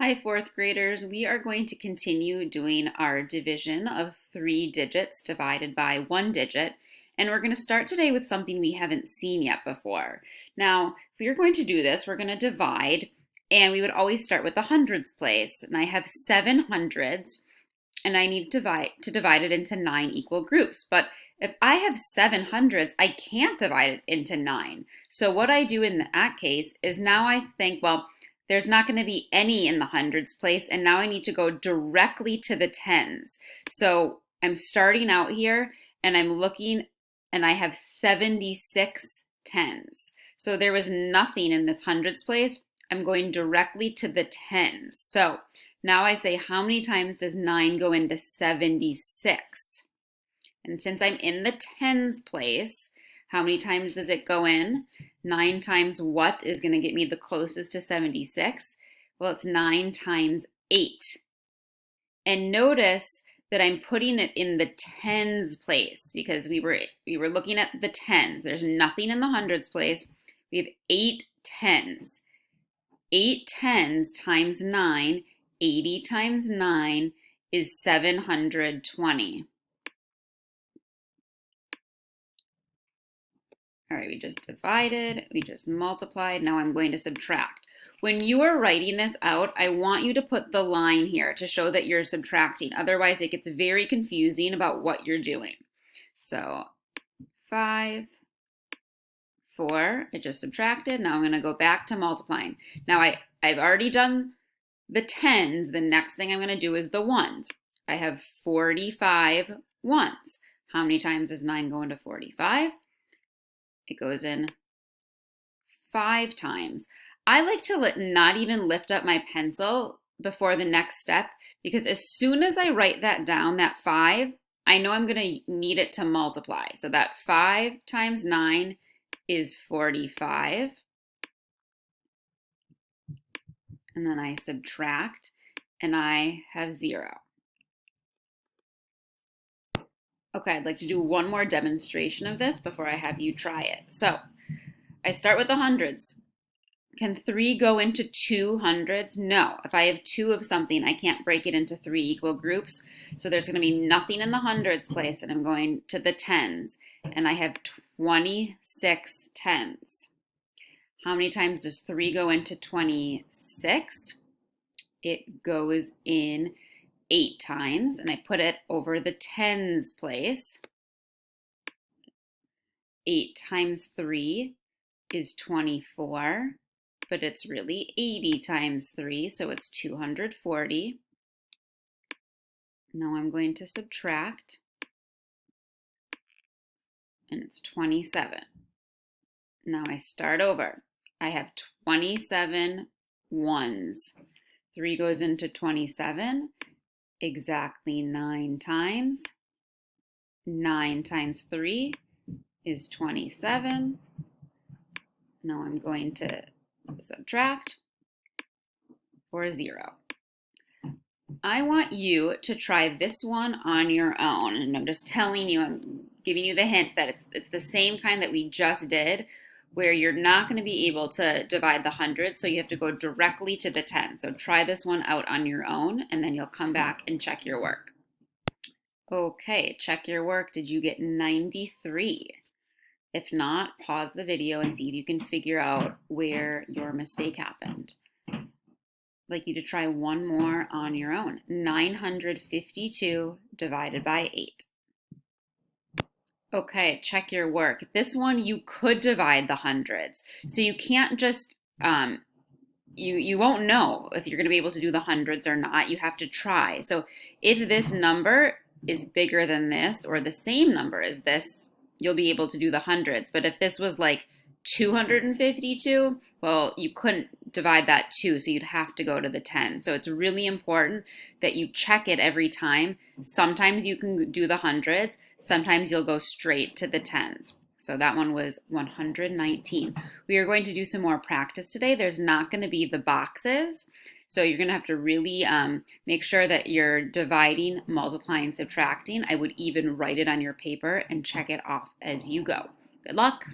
Hi, fourth graders. We are going to continue doing our division of 3 digits divided by 1 digit. And we're going to start today with something we haven't seen yet before. Now, if we're going to do this, we're going to divide, and we would always start with the hundreds place. And I have 700s, and I need to divide it into 9 equal groups. But if I have 700s, I can't divide it into 9. So what I do in that case is now I think, well, there's not going to be any in the hundreds place, and now I need to go directly to the tens. So I'm starting out here, and I'm looking, and I have 76 tens. So there was nothing in this hundreds place. I'm going directly to the tens. So now I say, how many times does 9 go into 76? And since I'm in the tens place, how many times does it go in? 9 times what is going to get me the closest to 76? Well, it's 9 times 8. And notice that I'm putting it in the tens place because we were looking at the tens. There's nothing in the hundreds place. We have 8 tens. 8 tens times 9, 80 times 9 is 720. All right, we just divided, we just multiplied. Now I'm going to subtract. When you are writing this out, I want you to put the line here to show that you're subtracting. Otherwise, it gets very confusing about what you're doing. So 5, 4, I just subtracted. Now I'm going to go back to multiplying. Now I've already done the tens. The next thing I'm going to do is the ones. I have 45 ones. How many times does 9 go into 45? It goes in 5 times. I like to not even lift up my pencil before the next step because as soon as I write that down, that 5, I know I'm going to need it to multiply. So that 5 times 9 is 45. And then I subtract and I have 0. Okay, I'd like to do one more demonstration of this before I have you try it. So I start with the hundreds. Can 3 go into 2 hundreds? No. If I have 2 of something, I can't break it into 3 equal groups. So there's going to be nothing in the hundreds place, and I'm going to the tens. And I have 26 tens. How many times does 3 go into 26? It goes in 8 times, and I put it over the tens place. 8 times 3 is 24, but it's really 80 times 3, so it's 240. Now I'm going to subtract, and it's 27. Now I start over. I have 27 ones. 3 goes into 27. Exactly 9 times. 9 times 3 is 27. Now I'm going to subtract for 0. I want you to try this one on your own. And I'm just telling you, I'm giving you the hint that it's the same kind that we just did, where you're not going to be able to divide the hundreds, so you have to go directly to the 10. So try this one out on your own, and then you'll come back and check your work. Okay, check your work. Did you get 93? If not, pause the video and see if you can figure out where your mistake happened. I'd like you to try one more on your own. 952 divided by 8. Okay, check your work. This one you could divide the hundreds. So you can't just, you won't know if you're going to be able to do the hundreds or not. You have to try. So if this number is bigger than this or the same number as this, you'll be able to do the hundreds. But if this was like 252, well, you couldn't divide that 2, so you'd have to go to the 10. So it's really important that you check it every time. Sometimes you can do the hundreds, sometimes you'll go straight to the tens. So that one was 119. We are going to do some more practice today. There's not going to be the boxes. So you're going to have to really make sure that you're dividing, multiplying, subtracting. I would even write it on your paper and check it off as you go. Good luck.